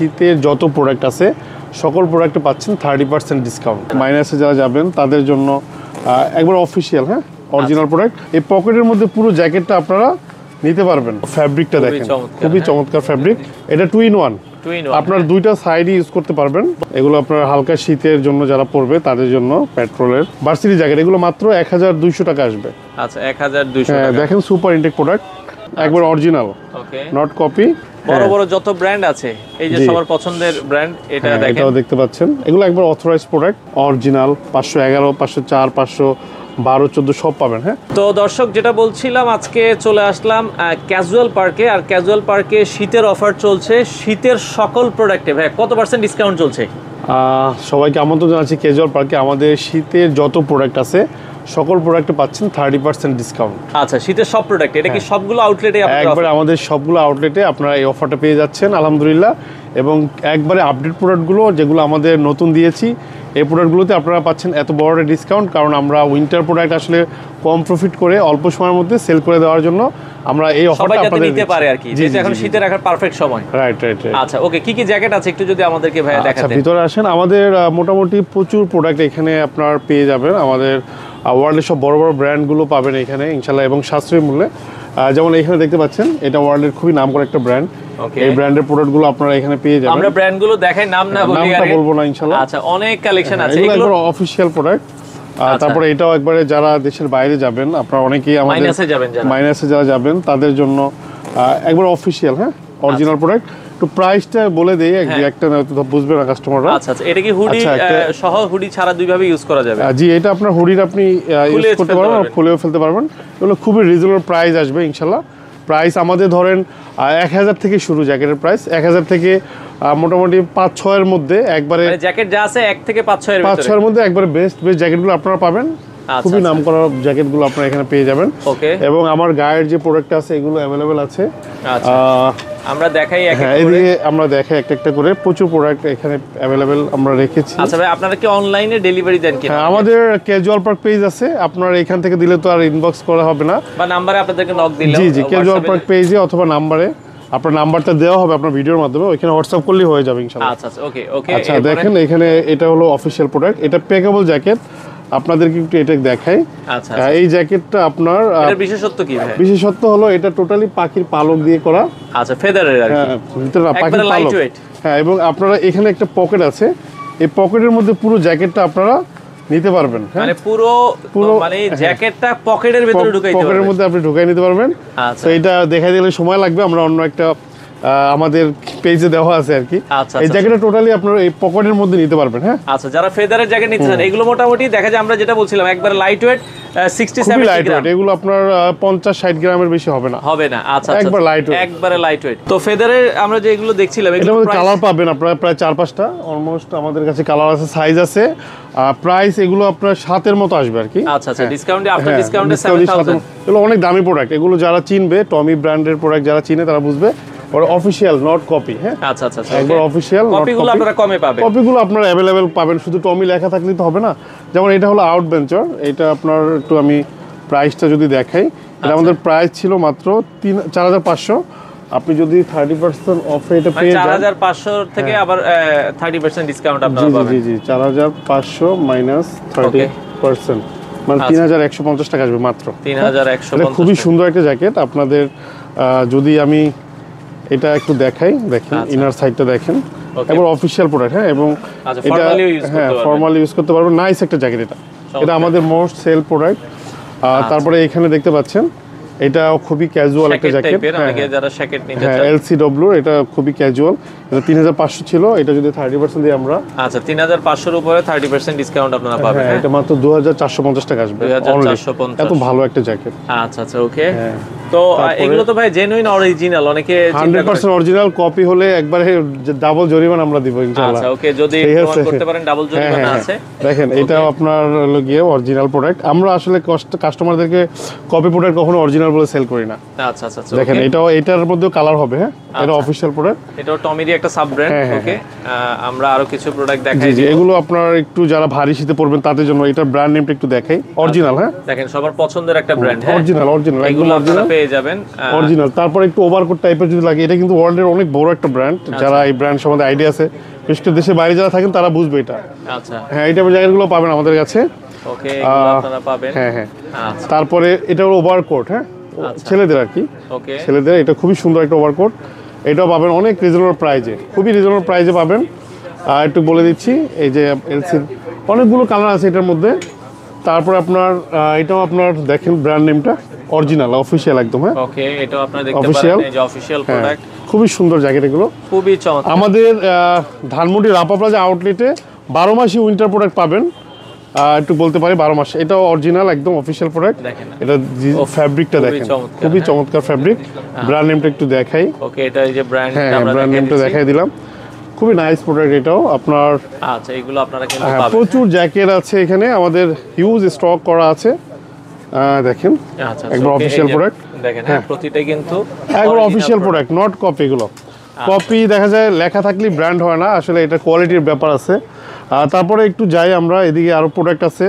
শীতের যত প্রোডাক্ট আছে সকল প্রোডাক্টে পাচ্ছেন 30% ডিসকাউন্ট। মাইনাসে যারা যাবেন তাদের জন্য একবার অফিসিয়াল অরিজিনাল প্রোডাক্ট। এই পকেটের মধ্যে পুরো জ্যাকেটটা আপনারা নিতে পারবেন। ফ্যাব্রিকটা দেখেন খুবই চমৎকার ফ্যাব্রিক। এটা 2 in 1, আপনার দুইটা সাইড ইউজ করতে পারবেন। এগুলো আপনার হালকা শীতের জন্য যারা পরবে তাদের জন্য পেট্রোলের ভার্সিটি জ্যাকেট। এগুলো মাত্র 1200 টাকা আসবে। আচ্ছা 1200 টাকা। দেখেন সুপার ইনটেক প্রোডাক্ট, একবার অরিজিনাল, ওকে, নট কপি। বড় বড় যত ব্র্যান্ড আছে, এই যে সবার পছন্দের ব্র্যান্ড, এটা দেখেন, এটাও দেখতে পাচ্ছেন। এগুলো একবার অথরাইজড প্রোডাক্ট, অরিজিনাল। 511, 504, 512, 14 সব পাবেন। তো দর্শক, যেটা বলছিলাম, আজকে চলে আসলাম ক্যাজুয়াল পার্কে। আর ক্যাজুয়াল পার্কে শীতের অফার চলছে। শীতের সকল প্রোডাক্টে ভাই কত % ডিসকাউন্ট চলছে? সবাইকে আমন্ত্রণ জানাচ্ছি ক্যাজুয়াল পার্কে। আমাদের শীতের যত প্রোডাক্ট আছে সকল প্রোডাক্টে পাচ্ছেন 30% ডিসকাউন্ট। আচ্ছা, শীতের সব প্রোডাক্ট, এটা কি সবগুলো আউটলেটে? একবার আমাদের সবগুলো আউটলেটে আপনারা এই অফারটা পেয়ে যাচ্ছেন আলহামদুলিল্লাহ। এবং একবারে আপডেট প্রোডাক্টগুলো যেগুলো আমাদের নতুন দিয়েছি, এই প্রোডাক্টগুলোতে আপনারা পাচ্ছেন এত বড় ডিসকাউন্ট। কারণ আমরা উইন্টার প্রোডাক্ট আসলে কম প্রফিট করে অল্প সময়ের মধ্যে সেল করে দেওয়ার জন্য আমরা এই অফারটা আপনাদের নিতে পারে আর কি, যেটা এখন শীতে রাখার পারফেক্ট সময়। রাইট। আচ্ছা, ওকে, কি কি জ্যাকেট আছে একটু যদি আমাদেরকে ভাই দেখাতেন। আচ্ছা, ভিতরে আসেন। আমাদের মোটামুটি প্রচুর প্রোডাক্ট এখানে আপনার পেয়ে যাবেন। আমাদের ওয়ার্ল্ডের সব বড় বড় ব্র্যান্ডগুলো পাবেন এখানে ইনশাল্লাহ, এবং সাশ্রয়ী মূল্যে। যেমন এখানে দেখতে পাচ্ছেন, এটা ওয়ার্ল্ডের খুবই নামকরা একটা ব্র্যান্ড। এই ব্র্যান্ডের প্রোডাক্টগুলো আপনারা এখানে পেয়ে যাবেন। আমরা ব্র্যান্ডগুলো দেখাই, নাম না বলি, নামটা বলবো না ইনশাল্লাহ। আচ্ছা, অনেক কালেকশন আছে, এগুলো একবার অফিশিয়াল প্রোডাক্ট। তারপরে এটাও একবারে যারা দেশের বাইরে যাবেন, আপনারা অনেকেই আমাদের মাইনাসে যারা যাবেন তাদের জন্য একবার অফিশিয়াল অরিজিনাল প্রোডাক্ট। একটু প্রাইসটা বলে দেই, একটা বুঝবে না কাস্টমাররা। আচ্ছা, এটা কি হুডি সহ হুডি ছাড়া দুইভাবে ইউজ করা যাবে? জি, এটা আপনার হুডির আপনি ইউজ করতে পারবেন, খুলেও ফেলতে পারবেন। এগুলো খুবই রিজনেবল প্রাইস আসবে ইনশাল্লাহ। প্রাইস আমাদের ধরেন 1000 থেকে শুরু, জ্যাকেটের প্রাইস 1000 থেকে মোটামুটি 5-6 এর মধ্যে। একবারে জ্যাকেট যা আছে 1 থেকে 5-6 এর মধ্যে একবারে বেস্ট জ্যাকেটগুলো আপনারা পাবেন। খুবই নামকরা জ্যাকেটগুলো আপনারা এখানে পেয়ে যাবেন। ওকে, এবং আমার গায়ের যে প্রোডাক্ট আছে এগুলো অ্যাভেলেবেল আছে। আমরা দেখাই এদিকে আমরা দেখাই একটা করে। প্রচুর প্রোডাক্ট এখানে অ্যাভেলেবেল আমরা রেখেছি। আচ্ছা ভাই, আপনারা কি অনলাইনে ডেলিভারি দেন কি? আমাদের ক্যাজুয়াল পার্ক পেজ আছে, আপনারা এখান থেকে দিলে তো আর ইনবক্স করা হবে না, বা নাম্বারে আপনাদেরকে নক দিলে। জি, ক্যাজুয়াল পার্ক পেজে অথবা নাম্বারে আপনার নাম্বারটা দেওয়া হবে আপনার ভিডিওর মাধ্যমে, ওইখানে হোয়াটসঅ্যাপ করলেই হয়ে যাবে ইনশাআল্লাহ। আচ্ছা, ওকে। আচ্ছা, দেখেন এখানে এটা হলো অফিশিয়াল প্রোডাক্ট। এটা প্যাকেবল জ্যাকেট, আপনাদেরকে একটু এটা দেখাই। আচ্ছা, এই জ্যাকেটটা আপনার এর বিশেষত্ব কি ভাই? বিশেষত্ব হলো এটা টোটালি পাখির পালক দিয়ে করা। আচ্ছা, ফেদারের আর কি, ভিতরে পাখির পালক। এবং আপনারা এখানে একটা পকেট আছে, এই পকেটের মধ্যে পুরো জ্যাকেটটা আপনারা নিতে পারবেন। মানে পুরো মানে জ্যাকেটটা পকেটের ভিতরে ঢুকাইতে পারবেন, পকেটের মধ্যে আপনি ঢুকাই নিতে পারবেন। তো এটা দেখাই দিলে সময় লাগবে, আমরা অন্য একটা আমাদের পেজে দেওয়া আছে আর কি। এই জ্যাকেটটা টোটালি আপনারা এই পকেটের মধ্যে নিতে পারবেন। আচ্ছা, যারা ফেদারের জ্যাকেট নিতে চান, এগুলো মোটামুটি দেখা যায় আমরা যেটা বলছিলাম একবার লাইট ওয়েট, 60-70 গ্রাম। এগুলো আপনার 50-60 গ্রামের বেশি হবে না। আচ্ছা, একবার লাইট ওয়েট, একবারে লাইট ওয়েট। তো ফেদারের আমরা যে এগুলো দেখছিলাম, এগুলো কালার পাবেন আপনারা প্রায় 4-5টা অলমোস্ট আমাদের কাছে কালার আছে, সাইজ আছে। প্রাইস এগুলো আপনার 7 মতো আসবে আর কি। আচ্ছা, ডিসকাউন্টে, আফটার ডিসকাউন্টে 7000। এগুলো অনেক দামি প্রোডাক্ট। এগুলো যারা চিনবে, টমি ব্র্যান্ডের প্রোডাক্ট যারা চিনে তারা বুঝবে। Official, not copy. আচ্ছা, একবার অফিশিয়াল, কপিগুলো আপনারা কমে পাবেন। কপিগুলো আপনারা अवेलेबल পাবেন, শুধু টমি লেখা থাকলেই তো হবে না। যেমন এটা হলো আউটভেঞ্চার, এটা আপনার একটু আমি প্রাইসটা যদি দেখাই, এটা আমাদের প্রাইস ছিল মাত্র 4500। আপনি যদি 30% অফে এটা পেয়ে যান, 4500 থেকে আবার 30% ডিসকাউন্ট আপনারা পাবেন। জি, 4500 মাইনাস 30%, মানে 3150 টাকা আসবে মাত্র। 3150। খুবই সুন্দর একটা জ্যাকেট। আপনাদের যদি আমি এটা একটু দেখাই, দেখেন ইনার সাইডটা দেখেন, একবার অফিশিয়াল প্রোডাক্ট। এবং এটা ফর্মালি ইউজ করতে পারবেন। নাইস একটা জ্যাকেট। এটা আমাদের মোস্ট সেল প্রোডাক্ট। তারপরে এখানে দেখতে পাচ্ছেন, এটা খুবই ক্যাজুয়াল একটা জ্যাকেট। যারা জ্যাকেট নিতে চায়, LCW, এটা খুবই ক্যাজুয়াল। এটা 3500 ছিল, এটা যদি 30% দিই আমরা, আচ্ছা 3500 এর উপরে 30% ডিসকাউন্ট আপনারা পাবেন। এটা মাত্র 2450 টাকা আসবে। 2450, এত ভালো একটা জ্যাকেট। আচ্ছা, ওকে। তো এগুলো তো ভাই জেনুইন অরিজিনাল, অনেকে 100% অরিজিনাল। কপি হলে একবারে ডাবল জরিমানা আমরা দিব ইনশাআল্লাহ। আচ্ছা, ওকে, যদি প্রমাণ করতে পারেন ডাবল জরিমানা আছে। দেখেন এটাও আপনার হলো গিয়ে অরিজিনাল প্রোডাক্ট। আমরা আসলে কাস্টমারদেরকে কপি প্রোডাক্ট কখনো অরিজিনাল বলে সেল করি না। আচ্ছা, দেখেন এটার মধ্যেও কালার হবে। এটা অফিশিয়াল প্রোডাক্ট, এটাও টমিরই একটা সাব ব্র্যান্ড। ওকে, আমরা আরো কিছু প্রোডাক্ট দেখাই। জি, এগুলো আপনার একটু যারা ভারী শীতে পরবেন তাদের জন্য। এটা ব্র্যান্ড নেমটা একটু দেখাই, অরিজিনাল। দেখেন সবার পছন্দের একটা ব্র্যান্ড। অরিজিনাল এগুলো আপনারা পেয়ে পেয়ে যাবেন অরিজিনাল। তারপর একটু ওভারকোট টাইপের যদি লাগে, এটা কিন্তু ওয়ার্ল্ডের অনেক বড় একটা ব্র্যান্ড, যারা এই ব্র্যান্ড সম্বন্ধে আইডিয়া আছে, বিশেষ করে দেশের বাইরে যারা থাকেন তারা বুঝবে এটা। আচ্ছা হ্যাঁ, এই টাইপের জ্যাকেটগুলো পাবেন আমাদের কাছে। ওকে, এগুলো আপনারা পাবেন। হ্যাঁ হ্যাঁ। আচ্ছা তারপরে এটা হলো ওভারকোট, হ্যাঁ ছেলেদের আর কি, ওকে ছেলেদের এটা খুবই সুন্দর একটা ওভারকোট, এটাও পাবেন অনেক রিজনেবল প্রাইজে, খুবই রিজনেবল প্রাইজে পাবেন। একটু বলে দিচ্ছি, এই যে এলসির অনেকগুলো কালার আছে এটার মধ্যে। তারপর আপনার এটাও আপনার দেখেন ব্র্যান্ড নেমটা অরিজিনাল অফিসিয়াল একদম। হ্যাঁ ওকে, এটাও আপনারা দেখতে পারেন, এই যে অফিশিয়াল প্রোডাক্ট, খুবই সুন্দর জ্যাকেট এগুলো, খুবই চমৎকার। আমাদের ধানমন্ডি রাপা প্লাজা আউটলেটে 12 মাসই উইন্টার প্রোডাক্ট পাবেন। একটু বলতে পারি 12 মাস, এটাও অরিজিনাল একদম অফিসিয়াল প্রোডাক্ট। দেখেন এটা ফ্যাব্রিকটা দেখেন, খুবই চমৎকার ফ্যাব্রিক। ব্র্যান্ড নেমটা একটু দেখাই। ওকে, এটা এই যে ব্র্যান্ড, হ্যাঁ আমরা ব্র্যান্ড নেমটা দেখাই দিলাম, খুবই নাইস প্রোডাক্ট এটাও আপনার। আচ্ছা, এগুলো আপনারা কিন্তু পাবেন। প্রচুর জ্যাকেট আছে এখানে, আমাদের হিউজ স্টক করা আছে। দেখেন আচ্ছা, একবার অফিশিয়াল প্রোডাক্ট দেখেন, হ্যাঁ প্রতিটাই কিন্তু একবার অফিশিয়াল প্রোডাক্ট, নট কপি। এগুলো কপি দেখা যায়, লেখা থাকলেই ব্র্যান্ড হয় না, আসলে এটা কোয়ালিটির ব্যাপার আছে। তারপরে একটু যাই আমরা এদিকে, আরো প্রোডাক্ট আছে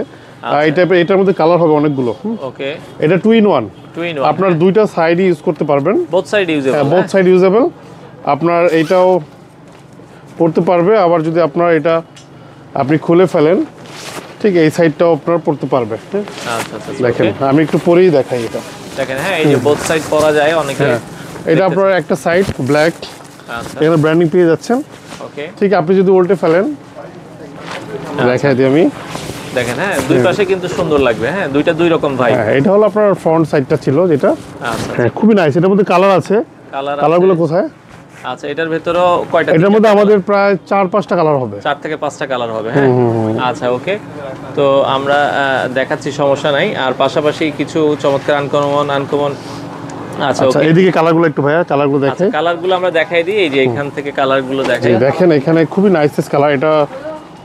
এই টাইপের, এটার মধ্যে কালার হবে অনেকগুলো। ওকে, এটা 2 in 1, আপনার দুইটা সাইড ইউজ করতে পারবেন, বোথ সাইড ইউজেবল। হ্যাঁ বোথ সাইড ইউজেবল, আপনার এইটাও পড়তে পারবে, আবার যদি আপনার এটা আপনি খুলে ফেলেন, ঠিক এই সাইডটাও আপনার পড়তে পারবে। আচ্ছা আচ্ছা, দেখেন আমি একটু পরেই দেখাই এটা, দেখেন হ্যাঁ, এই যে বোথ সাইড পরা যায় অনেকে। এটা আপনার একটা সাইড ব্ল্যাক, আচ্ছা এখানে ব্র্যান্ডিং পেয়ে যাচ্ছেন। ওকে, ঠিক আপনি যদি উল্টে ফেলেন, দেখাই দিই আমি, দেখেন হ্যাঁ দুই পাশে কিন্তু সুন্দর লাগবে। হ্যাঁ, দুইটা দুই রকম ভাই। হ্যাঁ এটা হলো আপনার ফ্রন্ট সাইডটা ছিল যেটা। আচ্ছা, হ্যাঁ খুবই নাইস, এটার মধ্যে কালার আছে। কালারগুলো কোথায়? আচ্ছা, এটার ভেতরেও কয়টা? এটার মধ্যে আমাদের প্রায় 4-5টা কালার হবে, 4 থেকে 5টা কালার হবে। হ্যাঁ আচ্ছা ওকে, তো আমরা দেখাচ্ছি, সমস্যা নাই। আর পাশাপাশি কিছু চমৎকার আনকমন। আচ্ছা ওকে, এদিকে কালারগুলো একটু ভাইয়া কালারগুলো দেখাই। কালারগুলো আমরা দেখাই দিই, এই যে এখান থেকে কালারগুলো দেখাই। দেখেন এখানে খুবই নাইস কালার, এটা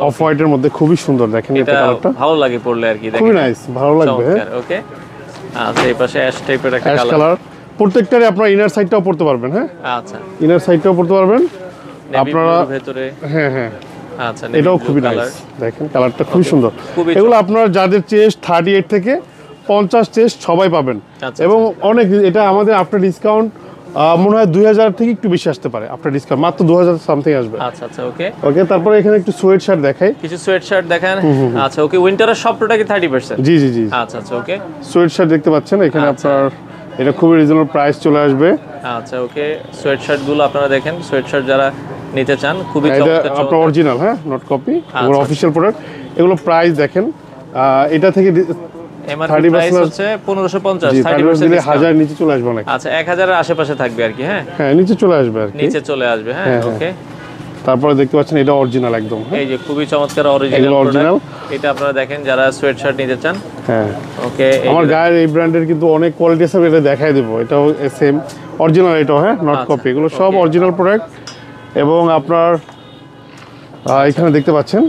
অফ হোয়াইটের মধ্যে খুবই সুন্দর। দেখেন এটা কালারটা ভালো লাগে পড়লে আর কি, দেখেন খুবই নাইস, ভালো লাগবে। ওকে, আচ্ছা এই পাশে অ্যাশ টাইপের একটা কালার, প্রত্যেকটারই আপনারা ইনার সাইডটাও পড়তে পারবেন। হ্যাঁ আচ্ছা, ইনার সাইডটাও পড়তে পারবেন আপনারা ভেতরে। হ্যাঁ হ্যাঁ, আচ্ছা এটাও খুবই নাইস, দেখেন কালারটা খুবই সুন্দর। এগুলো আপনারা যাদের চেস্ট 38 থেকে 50 চেস্ট সবাই পাবেন। এবং অনেক, এটা আমাদের আফটার ডিসকাউন্ট মনে হয় 2000 থেকে একটু বেশি আসতে পারে, আফটার ডিসকাউন্ট মাত্র 2000 সামথিং আসবে। আচ্ছা আচ্ছা ওকে ওকে, তারপরে এখানে একটু সোয়েট শার্ট দেখাই, কিছু সোয়েট শার্ট দেখেন। আচ্ছা ওকে, উইন্টারের সব প্রোডাক্টে 30%? জি জি জি। আচ্ছা আচ্ছা ওকে, সোয়েট শার্ট দেখতে পাচ্ছেন এখানে আপনার, এটা খুবই রিজনেবল প্রাইস চলে আসবে। আচ্ছা ওকে, সোয়েট শার্ট গুলো আপনারা দেখেন, সোয়েট শার্ট যারা নিতে চান খুবই এটা আপনার অরিজিনাল, হ্যাঁ নট কপি, এগুলো অফিশিয়াল প্রোডাক্ট। এগুলো প্রাইস দেখেন, এটা থেকে এমআরপি প্রাইস হচ্ছে 1550, 30% দিলে 1000 নিচে চলে আসবে অনেক। আচ্ছা 1000 এর আশেপাশে থাকবে আর কি। হ্যাঁ হ্যাঁ নিচে চলে আসবে আর কি, নিচে চলে আসবে। হ্যাঁ ওকে, তারপরে দেখতে পাচ্ছেন এটা অরিজিনাল একদম। এই যে খুবই চমৎকার অরিজিনাল, এটা আপনারা দেখেন যারা সোয়েট শার্ট নিতে চান। হ্যাঁ ওকে, আমার গায়ের এই ব্র্যান্ডের কিন্তু অনেক কোয়ালিটি আছে, এটা দেখাই দেবো। এটাও সেম অরিজিনাল, এটাও হ্যাঁ নট কপি, এগুলো সব অরিজিনাল প্রোডাক্ট। এবং আপনার এখানে দেখতে পাচ্ছেন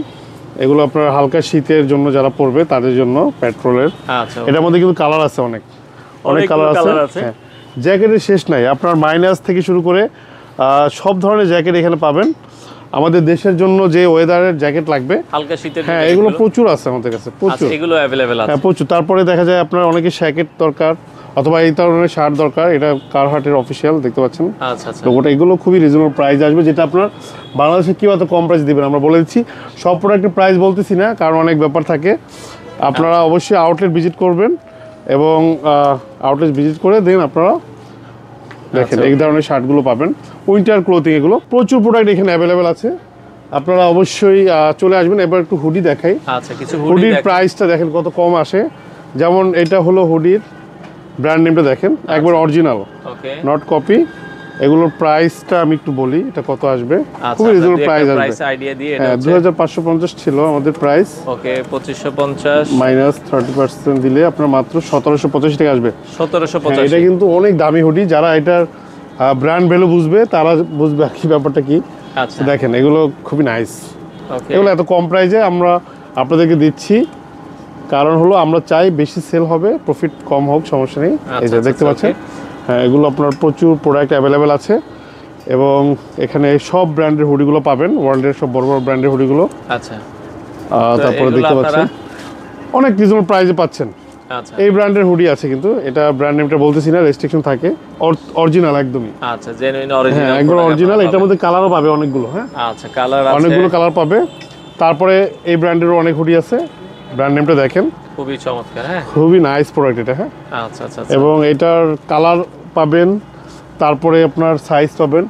এগুলো আপনার হালকা শীতের জন্য যারা পরবে তাদের জন্য পেট্রোলের। আচ্ছা, এটার মধ্যে কিন্তু কালার আছে, অনেক কালার আছে। জ্যাকেটের শেষ নাই, আপনার মাইনাস থেকে শুরু করে সব ধরনের জ্যাকেট এখানে পাবেন। আমাদের দেশের জন্য যে ওয়েদারের জ্যাকেট লাগবে হালকা শীতের, হ্যাঁ এগুলো প্রচুর আছে আমাদের কাছে, প্রচুর এগুলো अवेलेबल আছে। হ্যাঁ প্রচুর। তারপরে দেখা যায় আপনার অনেকে জ্যাকেট দরকার অথবা এই ধরনের শার্ট দরকার, এটা কারহাটের অফিসিয়াল দেখতে পাচ্ছেন। আচ্ছা আচ্ছা, লোগোটা, এগুলো খুবই রিজনেবল প্রাইস আসবে, যেটা আপনার বাংলাদেশে কেউ এত কম প্রাইস দিবেন। আমরা বলে দিচ্ছি, সব প্রোডাক্টের প্রাইস বলতেছি না, কারণ অনেক ব্যাপার থাকে। আপনারা অবশ্যই আউটলেট ভিজিট করবেন এবং আউটলেট ভিজিট করে দেন আপনারা দেখেন এই ধরনের শার্টগুলো পাবেন, উইন্টার ক্লোথিং। এগুলো প্রচুর প্রোডাক্ট এখানে অ্যাভেলেবেল আছে, আপনারা অবশ্যই চলে আসবেন। এবার একটু হুডি দেখাই। আচ্ছা, কিছু হুডির প্রাইসটা দেখেন কত কম আসে। যেমন এটা হলো হুডির ব্র্যান্ড নেমটা দেখেন, একবার অরিজিনাল, নট কপি। এগুলোর প্রাইসটা আমি একটু বলি, এটা কত আসবে। খুবই রিজনেবল প্রাইস আসবে। আইডিয়া দিয়ে হ্যাঁ 2550 ছিল আমাদের প্রাইস। ওকে, 2550 মাইনাস 30% দিলে আপনার মাত্র 1785 টাকা আসবে। 1785, এটা কিন্তু অনেক দামি হুডি, যারা এটার ব্র্যান্ড ভ্যালু বুঝবে তারা বুঝবে আর কি ব্যাপারটা কি। আচ্ছা দেখেন এগুলো খুবই নাইস, ওকে, এগুলো এত কম প্রাইসে আমরা আপনাদেরকে দিচ্ছি, কারণ হলো আমরা চাই বেশি সেল হবে, প্রফিট কম হোক, সমস্যা নেই। এই যে দেখতে পাচ্ছেন, হ্যাঁ এগুলো আপনার প্রচুর প্রোডাক্ট অ্যাভেলেবেল আছে এবং এখানে সব ব্র্যান্ডের হুডিগুলো পাবেন, ওয়ার্ল্ডের সব বড় বড় ব্র্যান্ডের হুডিগুলো। আচ্ছা, তারপরে দেখতে পাচ্ছেন অনেক রিজনেবল প্রাইসে পাচ্ছেন। আচ্ছা এই ব্র্যান্ডের হুডি আছে, কিন্তু এটা ব্র্যান্ড নেমটা বলতেছি না, রেস্ট্রিকশন থাকে। অরিজিনাল একদমই, আচ্ছা জেনুইন অরিজিনাল, হ্যাঁ একদম অরিজিনাল। এটার মধ্যে কালারও পাবে অনেকগুলো, হ্যাঁ আচ্ছা কালার আছে, অনেকগুলো কালার পাবে। তারপরে এই ব্র্যান্ডেরও অনেক হুডি আছে, ব্র্যান্ড নেমটা দেখেন, খুবই চমৎকার। হ্যাঁ খুবই নাইস প্রোডাক্ট এটা, হ্যাঁ। আচ্ছা আচ্ছা এবং এটার কালার পাবেন, তারপরে আপনার সাইজ পাবেন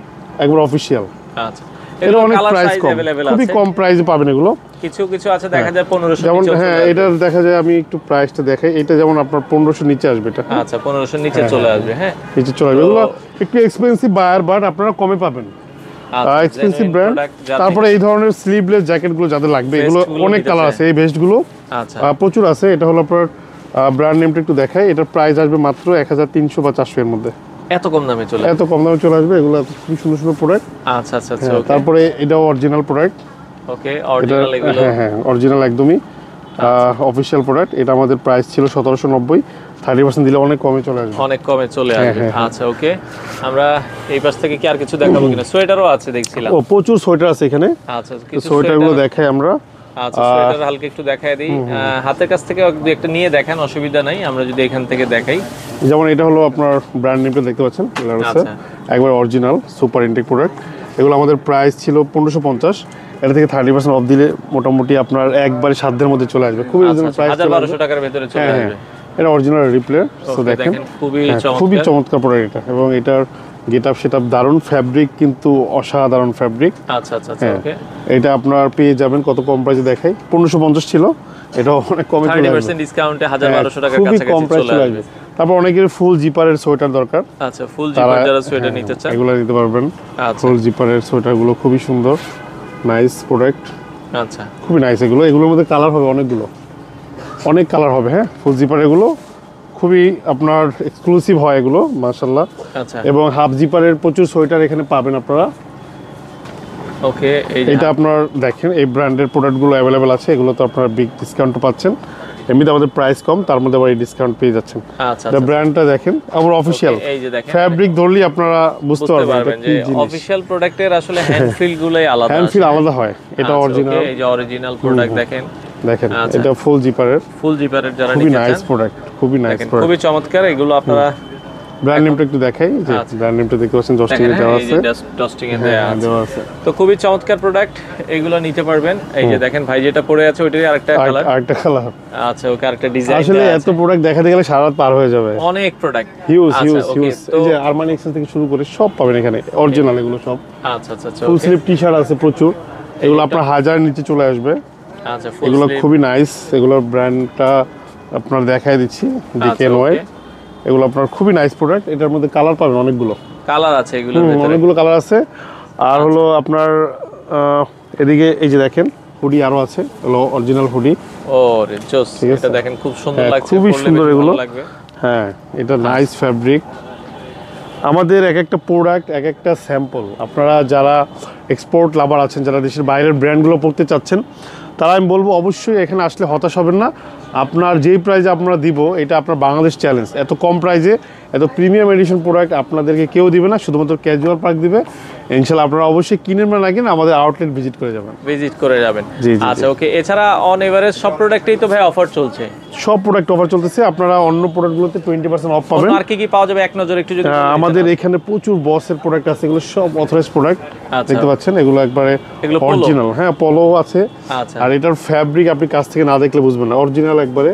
একবার অফিসিয়াল। আচ্ছা এটা অনেক প্রাইস কম, খুবই কম প্রাইসে পাবেন এগুলো। কিছু কিছু আছে দেখা যায় 1500 যেমন, হ্যাঁ এটা দেখা যায়, আমি একটু প্রাইসটা দেখাই। এটা যেমন আপনার 1500 নিচে আসবে, এটা আচ্ছা 1500 নিচে চলে আসবে। হ্যাঁ নিচে চলে আসবে। এগুলো একটু এক্সপেন্সিভ বায়ার, বাট আপনারা কমে পাবেন, এক্সপেন্সিভ ব্র্যান্ড। তারপরে এই ধরনের স্লিভলেস জ্যাকেটগুলো যাদের লাগবে, এগুলো অনেক কালার আছে। এই ভেস্টগুলো আচ্ছা প্রচুর আছে। এটা হলো আপনার ব্র্যান্ড নেমটা একটু দেখাই। এটার প্রাইস আসবে মাত্র 1300 বা 400 এর মধ্যে। এত কম দামে চলে এত কম দামে চলে আসবে। এগুলো খুবই সুন্দর সুন্দর প্রোডাক্ট। আচ্ছা আচ্ছা আচ্ছা ওকে তারপরে এটাও অরিজিনাল প্রোডাক্ট। ওকে অরিজিনাল এগুলো, হ্যাঁ হ্যাঁ অরিজিনাল একদমই অফিশিয়াল প্রোডাক্ট। এটা আমাদের প্রাইস ছিল 1790, 30% দিলে অনেক কমে চলে আসবে, অনেক কমে চলে আসবে। আচ্ছা ওকে, আমরা এই পাশ থেকে কি আর কিছু দেখাবো কিনা? সোয়েটারও আছে দেখছিলাম। ও প্রচুর সোয়েটার আছে এখানে। আচ্ছা কিছু সোয়েটারগুলো দেখাই আমরা। আচ্ছা সোয়েটার হালকা একটু দেখায় দিই, হাতের কাছ থেকে একটা নিয়ে দেখেন, অসুবিধা নাই। আমরা যদি এখান থেকে দেখাই, যেমন এটা হলো আপনার ব্র্যান্ড নেমটা দেখতে পাচ্ছেন, আচ্ছা একবার অরিজিনাল সুপার ইনটেক প্রোডাক্ট। এগুলো আমাদের প্রাইস ছিল 1550, এটা থেকে 30% অফ দিলে মোটামুটি আপনার একবারে সাধ্যের মধ্যে চলে আসবে। খুবই রিজনেবল প্রাইস, 1200 টাকার ভিতরে চলে আসবে। এটা অরিজিনাল রিপ্লে। সো দেখেন খুবই চমৎকার প্রোডাক্ট এটা, এবং এটার গেটআপ সেটআপ দারুণ, ফ্যাব্রিক কিন্তু অসাধারণ ফ্যাব্রিক। আচ্ছা আচ্ছা আচ্ছা ওকে, এটা আপনার পেয়ে যাবেন কত কম প্রাইসে দেখাই, 1550 ছিল, এটা অনেক কমে চলে আসবে, 30% ডিসকাউন্টে 1200 টাকার কাছাকাছি চলে আসবে। তারপর অনেকের ফুল জিপারের সোয়েটার দরকার, আচ্ছা ফুল জিপার যারা সোয়েটার নিতে চান এগুলো নিতে পারবেন। আচ্ছা ফুল জিপারের সোয়েটারগুলো খুবই সুন্দর, নাইস প্রোডাক্ট, আচ্ছা খুবই নাইস। এগুলোর মধ্যে কালার হবে অনেকগুলো, অনেক কালার হবে, হ্যাঁ ফুল জিপার এগুলো খুবই আপনার এক্সক্লুসিভ হয় এগুলো মাশাআল্লাহ। আচ্ছা এবং হাফ জিপারের প্রচুর সোয়েটার এখানে পাবেন আপনারা। ওকে এটা আপনার দেখেন এই ব্র্যান্ডের প্রোডাক্টগুলো অ্যাভেলেবেল আছে, এগুলো তো আপনারা বিগ ডিসকাউন্ট পাচ্ছেন। এমনিতে আমাদের প্রাইস কম, তার মধ্যে আবার এই ডিসকাউন্ট পেয়ে যাচ্ছেন। আচ্ছা এটা ব্র্যান্ডটা দেখেন, আমার অফিশিয়াল এই যে দেখেন ফ্যাব্রিক ধরলেই আপনারা বুঝতে পারবেন যে অফিশিয়াল প্রোডাক্টের আসলে হ্যান্ড ফিল গুলোই আলাদা, হ্যান্ড ফিল আলাদা হয়। এটা অরিজিনাল, এই যে অরিজিনাল প্রোডাক্ট দেখেন এটা ফুল জিপারের যারা খুবই নিতে নাইস চান, প্রোডাক্ট, খুবই নাইস প্রোডাক্ট, খুবই চমৎকার। এগুলো আপনারা ব্র্যান্ড নেমটা একটু দেখাই, যে ব্র্যান্ড নেমটা দেখতে পাচ্ছেন, ডস্টিং এ দেওয়া আছে, ডস্টিং এ দেওয়া আছে। তো খুবই চমৎকার প্রোডাক্ট, এগুলো নিতে পারবেন। এই যে দেখেন ভাই যেটা পরে আছে ওইটারই আরেকটা কালার। আচ্ছা ওকে, আরেকটা ডিজাইন। আসলে এত প্রোডাক্ট দেখাতে গেলে সারা রাত পার হয়ে যাবে, অনেক প্রোডাক্ট, হিউজ। এই যে আরমানি এক্সচেঞ্জ থেকে শুরু করে সব পাবেন এখানে, অরিজিনাল এগুলো সব। আচ্ছা আচ্ছা আচ্ছা ফুল স্লিভ টি-শার্ট আছে প্রচুর, এগুলো আপনার 1000 নিচে চলে আসবে। আচ্ছা এগুলো খুবই নাইস, এগুলোর ব্র্যান্ডটা আপনার দেখাই দিচ্ছি, DKNY। এগুলো আপনার খুবই নাইস প্রোডাক্ট, এটার মধ্যে কালার পাবেন অনেকগুলো, কালার আছে এগুলোর ভিতরে, অনেকগুলো কালার আছে। আর হলো আপনার এদিকে এই যে দেখেন হুডি আরো আছে, হলো অরিজিনাল হুডি। ও রে জোস, এটা দেখেন খুব সুন্দর লাগছে, খুবই সুন্দর এগুলো। হ্যাঁ এটা নাইস ফ্যাব্রিক। আমাদের এক একটা প্রোডাক্ট এক একটা স্যাম্পল। আপনারা যারা এক্সপোর্ট লাভার আছেন, যারা দেশের বাইরের ব্র্যান্ডগুলো পড়তে চাচ্ছেন, তারা আমি বলবো অবশ্যই এখানে আসলে হতাশ হবেন না। আপনার যেই প্রাইজে আপনারা দিব, এটা আপনার বাংলাদেশ চ্যালেঞ্জ। এত কম প্রাইজে এত প্রিমিয়াম এডিশন প্রোডাক্ট আপনাদেরকে কেউ দিবে না, শুধুমাত্র ক্যাজুয়াল পার্ক দিবে। ইনশাআল্লাহ আপনারা অবশ্যই কিনেন না কিনে আমাদের আউটলেট ভিজিট করে যাবেন। আচ্ছা ওকে, এছাড়া অন এভারেজ সব প্রোডাক্টেই তো ভাই অফার চলছে, সব প্রোডাক্ট অফার চলতেছে। আপনারা অন্য প্রোডাক্টগুলোতে 20% অফ পাবেন। আর কি পাওয়া যাবে এক নজরে একটু যদি? আমাদের এখানে প্রচুর বসের প্রোডাক্ট আছে, এগুলো সব অথরাইজড প্রোডাক্ট দেখতে পাচ্ছেন, এগুলো একবারে অরিজিনাল। হ্যাঁ পলো আছে, আর এটার ফ্যাব্রিক আপনি কাছ থেকে না দেখলে বুঝবেন না, অরিজিনাল একবারে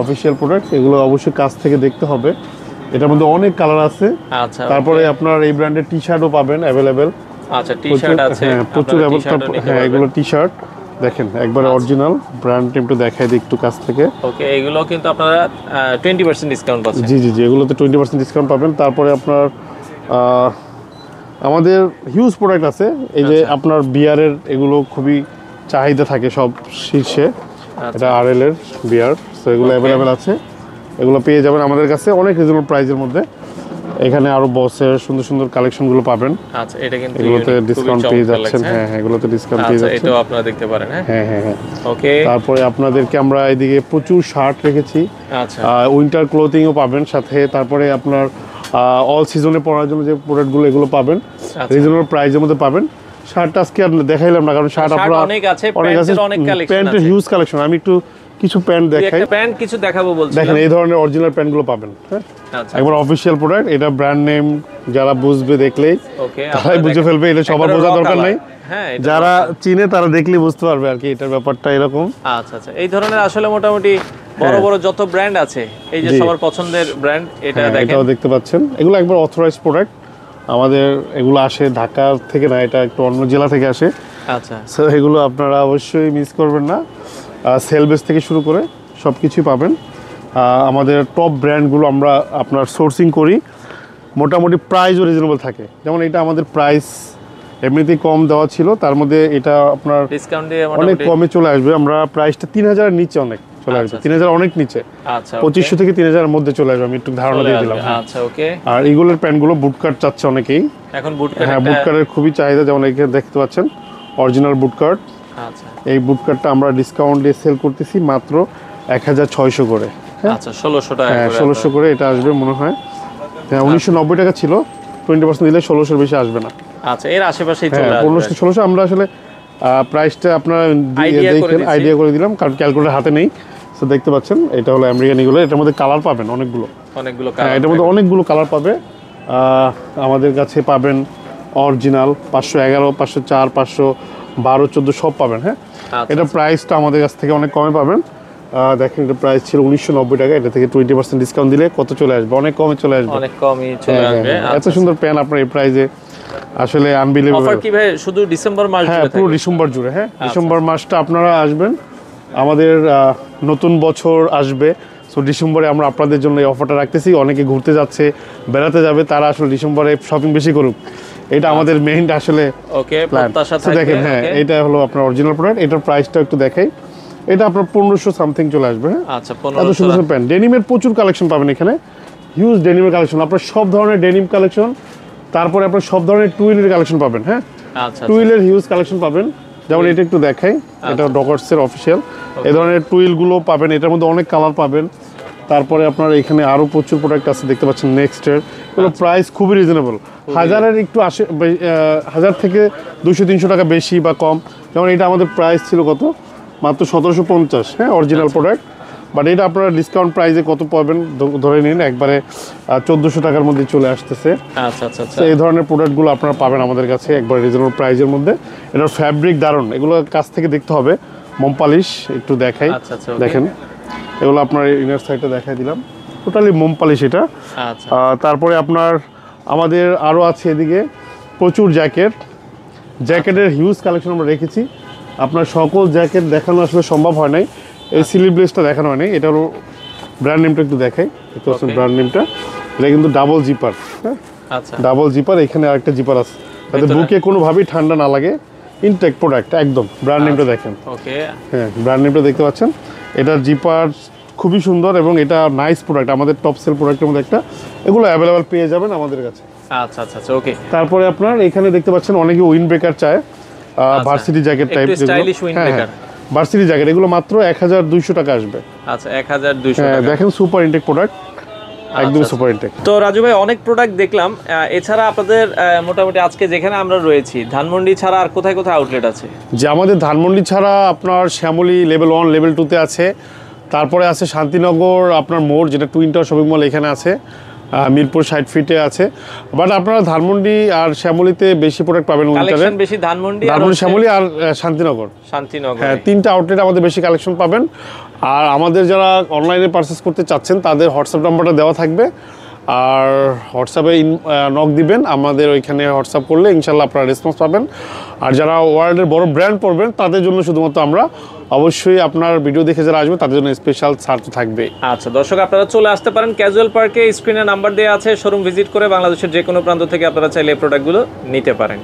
অফিশিয়াল প্রোডাক্ট। এগুলো অবশ্যই কাছ থেকে দেখতে হবে, এটার মধ্যে অনেক কালার আছে। আচ্ছা তারপরে আপনার এই ব্র্যান্ডের টি-শার্টও পাবেন অ্যাভেলেবেল। আচ্ছা টি-শার্ট আছে, হ্যাঁ প্রচুর। হ্যাঁ এগুলো টি-শার্ট দেখেন একবারে অরিজিনাল, ব্র্যান্ড নেমটা দেখাই দিই একটু কাছ থেকে। ওকে এগুলো কিন্তু আপনারা 20% ডিসকাউন্ট পাচ্ছেন। জি এগুলোতে 20% ডিসকাউন্ট পাবেন। তারপরে আপনার আমাদের হিউজ প্রোডাক্ট আছে, এই যে আপনার বিয়ারের এগুলো খুবই চাহিদা থাকে সব শীর্ষে। এটা RL এর বিয়ার, তো এগুলো অ্যাভেলেবেল আছে, এগুলো পেয়ে যাবেন আমাদের কাছে অনেক রিজনেবল প্রাইসের মধ্যে। এখানে আরো বসের সুন্দর সুন্দর কালেকশনগুলো পাবেন। আচ্ছা এটা কিন্তু এগুলোতে ডিসকাউন্ট পেয়ে যাচ্ছেন। হ্যাঁ এগুলোতে ডিসকাউন্ট পেয়ে যাচ্ছেন, এটাও আপনারা দেখতে পারেন। হ্যাঁ ওকে। তারপরে আপনাদেরকে আমরা এদিকে প্রচুর শার্ট রেখেছি, আচ্ছা উইন্টার ক্লোথিংও পাবেন সাথে। তারপরে আপনার অল সিজনে পরার জন্য যে প্রোডাক্টগুলো এগুলো পাবেন, রিজনেবল প্রাইসের মধ্যে পাবেন। শার্টটা আজকে আর দেখাইলাম না, কারণ শার্ট আপনারা অনেক আছে, অনেক কালেকশন, প্যান্টের হিউজ কালেকশন। আমি একটু কিছু প্যান্ট দেখাই। প্যান্ট কিছু দেখাবো বলছিলাম। দেখেন এই ধরনের অরিজিনাল প্যান্টগুলো পাবেন, হ্যাঁ আচ্ছা একবার অফিসিয়াল প্রোডাক্ট। এটা ব্র্যান্ড নেম, যারা বুঝবে দেখলেই ওকে তারাই বুঝে ফেলবে, এটা সবার বোঝা দরকার নাই। হ্যাঁ যারা চিনে তারা দেখলেই বুঝতে পারবে আর কি এটার ব্যাপারটা এরকম। আচ্ছা আচ্ছা, এই ধরনের আসলে মোটামুটি বড় বড় যত ব্র্যান্ড আছে, এই যে সবার পছন্দের ব্র্যান্ড, এটা দেখেন, এটাও দেখতে পাচ্ছেন। এগুলো একবার অথরাইজড প্রোডাক্ট আমাদের, এগুলো আসে ঢাকা থেকে না, এটা একটু অন্য জেলা থেকে আসে। আচ্ছা, সো এগুলো আপনারা অবশ্যই মিস করবেন না। সেল বেস থেকে শুরু করে সব কিছুই পাবেন। আমাদের টপ ব্র্যান্ডগুলো আমরা আপনার সোর্সিং করি, মোটামুটি প্রাইসও রিজনেবল থাকে। যেমন এটা আমাদের প্রাইস এমনিতেই কম দেওয়া ছিল, তার মধ্যে এটা আপনার ডিসকাউন্ট দিয়ে অনেক কমে চলে আসবে। আমরা প্রাইসটা 3000-এর নিচে অনেক চলে আসবে, 3000 অনেক নিচে, আচ্ছা 2500 থেকে 3000-এর মধ্যে চলে আসবে। আমি একটু ধারণা দিয়ে দিলাম। আচ্ছা ওকে। আর এগুলোর প্যান্টগুলো বুটকাট চাচ্ছে অনেকেই এখন বুটকাট, হ্যাঁ বুটকাটের খুবই চাহিদা, যেমন এখানে দেখতে পাচ্ছেন অরিজিনাল বুটকাট। আচ্ছা, এই বুটকাটটা আমরা ডিসকাউন্ট দিয়ে সেল করতেছি মাত্র 1600 করে। আচ্ছা 1600 টাকা হ্যাঁ করে, 1600 করে এটা আসবে মনে হয়। হ্যাঁ 1990 টাকা ছিল, 20% দিলে 1600-এর বেশি আসবে না। আচ্ছা এর আশেপাশেই চলে হ্যাঁ আসবে। 1500-1600 আমরা আসলে প্রাইসটা আপনারা আইডিয়া করে দিলাম, কারণ ক্যালকুলেটর হাতে নেই। তো দেখতে পাচ্ছেন এটা হলো আমেরিকান ইগল। এটার মধ্যে কালার পাবেন অনেকগুলো, অনেকগুলো হ্যাঁ কালার, এটার মধ্যে অনেকগুলো কালার পাবে। আমাদের কাছে পাবেন অরিজিনাল 511, 504, 512, 14 সব পাবেন। হ্যাঁ এটা প্রাইসটা আমাদের কাছ থেকে অনেক কমে পাবেন। দেখেন এটা প্রাইস ছিল 1990 টাকা, এটা থেকে 20% ডিসকাউন্ট দিলে কত চলে আসবে, অনেক কমে চলে আসবে, অনেক কমই চলে আসবে। এত সুন্দর প্যান্ট আপনার এই প্রাইসে আসলে আনবিলিভেবল। অফার কি ভাই শুধু ডিসেম্বর মাস হ্যাঁ জুড়ে পুরো থাকবে? ডিসেম্বর জুড়ে। হ্যাঁ ডিসেম্বর মাসটা আপনারা আসবেন, আমাদের নতুন বছর আসবে। সো ডিসেম্বরে আমরা আপনাদের জন্য এই অফারটা রাখতেছি। অনেকে ঘুরতে যাচ্ছে, বেড়াতে যাবে, তারা আসলে ডিসেম্বরে শপিং বেশি করুক, এটা আমাদের মেইন আসলে ওকে প্ল্যান। প্রত্যাশা থাকবে। দেখেন হ্যাঁ এটা হলো আপনার অরিজিনাল প্রোডাক্ট। এটার প্রাইসটা একটু দেখাই, এটা আপনার 1500 সামথিং চলে আসবে। হ্যাঁ আচ্ছা এত 1500 সুন্দর প্যান্ট। ডেনিমের প্রচুর কালেকশন পাবেন এখানে, হিউজ ডেনিমের কালেকশন, আপনার সব ধরনের ডেনিম কালেকশন, তারপরে আপনার সব ধরনের টুইলের কালেকশন পাবেন। হ্যাঁ আচ্ছা টুইলের হিউজ কালেকশন পাবেন, যেমন এটা একটু দেখাই, এটা ডকার্সের অফিসিয়াল। এই ধরনের টুইলগুলো পাবেন, এটার মধ্যে অনেক কালার পাবেন। তারপরে আপনার এখানে আরও প্রচুর প্রোডাক্ট আছে, দেখতে পাচ্ছেন নেক্সটের। এগুলো প্রাইস খুবই রিজনেবল, 1000-এর একটু 1000 থেকে 200-300 টাকা বেশি বা কম। যেমন এটা আমাদের প্রাইস ছিল কত, মাত্র 1750। হ্যাঁ অরিজিনাল প্রোডাক্ট, বাট এটা আপনারা ডিসকাউন্ট প্রাইসে কত পাবেন ধরে নিন, একবারে 1400 টাকার মধ্যে চলে আসতেছে। আচ্ছা আচ্ছা আচ্ছা, এই ধরনের প্রোডাক্টগুলো আপনারা পাবেন আমাদের কাছে একবার রিজনেবল প্রাইসের মধ্যে। এটার ফ্যাব্রিক দারুণ, এগুলো কাছ থেকে দেখতে হবে। মোম পালিশ একটু দেখাই, আচ্ছা আচ্ছা দেখেন এগুলো আপনার ইনার সাইডটা দেখাই দিলাম, টোটালি মোম পালিশ এটা। আচ্ছা তারপরে আপনার আমাদের আরও আছে এদিকে প্রচুর জ্যাকেটের হিউজ কালেকশন আমরা রেখেছি। আপনার সকল জ্যাকেট দেখানো আসলে সম্ভব হয় নাই, এই স্লিভলেসটা দেখানো হয় নাই। এটা হলো ব্র্যান্ড নেমটা একটু দেখাই, দেখতে পাচ্ছেন ব্র্যান্ড নেমটা। এটা কিন্তু ডাবল জিপার। হ্যাঁ আচ্ছা ডাবল জিপার, এখানে আরেকটা জিপার আছে, যাতে বুকে কোনোভাবেই ঠান্ডা না লাগে। ইনটেক প্রোডাক্ট একদম। ব্র্যান্ড নেমটা দেখেন, ওকে হ্যাঁ ব্র্যান্ড নেমটা দেখতে পাচ্ছেন। এটার জিপার খুবই সুন্দর এবং এটা নাইস প্রোডাক্ট, আমাদের টপ সেল প্রোডাক্টের মধ্যে একটা। এগুলো অ্যাভেলেবেল পেয়ে যাবেন আমাদের কাছে। আচ্ছা আচ্ছা আচ্ছা ওকে। তারপরে আপনার এখানে দেখতে পাচ্ছেন অনেকে উইন্ড ব্রেকার চায়, varsity jacket type, stylish wind breaker, varsity jacket, এগুলো মাত্র 1200 টাকা আসবে। আচ্ছা 1200 হ্যাঁ টাকা। দেখেন সুপার ইনটেক প্রোডাক্ট, একদম সুপার ইনটেক। তো রাজু ভাই অনেক প্রোডাক্ট দেখলাম, এছাড়া আপনাদের মোটামুটি আজকে যেখানে আমরা রয়েছি ধানমন্ডি ছাড়া আর কোথায় কোথায় আউটলেট আছে? যে আমাদের ধানমন্ডি ছাড়া আপনার শ্যামলী লেভেল 1 লেভেল 2-তে আছে, তারপরে আছে শান্তিনগর আপনার মোড়, যেটা টুইন টাওয়ার শপিং মল, এখানে আছে। মিরপুর 60 ফিটে আছে। বাট আপনারা ধানমন্ডি আর শ্যামলীতে বেশি প্রোডাক্ট পাবেন উইন্টারে, কালেকশন বেশি ধানমন্ডি শ্যামলী আর শান্তিনগর। হ্যাঁ 3টা আউটলেট আমাদের বেশি কালেকশন পাবেন। আর আমাদের যারা অনলাইনে পারচেস করতে চাচ্ছেন তাদের হোয়াটসঅ্যাপ নাম্বারটা দেওয়া থাকবে, আর হোয়াটসঅ্যাপে নক দিবেন, আমাদের ওইখানে হোয়াটসঅ্যাপ করলে ইনশাল্লাহ আপনারা রেসপন্স পাবেন। আর যারা ওয়ার্ল্ডের বড় ব্র্যান্ড পড়বেন তাদের জন্য শুধুমাত্র আমরা অবশ্যই আপনার ভিডিও দেখে যারা আসবে তাদের জন্য স্পেশাল ছাড় তো থাকবে। আচ্ছা দর্শক আপনারা চলে আসতে পারেন ক্যাজুয়াল পার্কে, স্ক্রিনে নাম্বার দেওয়া আছে, শোরুম ভিজিট করে বাংলাদেশের যে কোনো প্রান্ত থেকে আপনারা চাইলে এই প্রোডাক্টগুলো নিতে পারেন।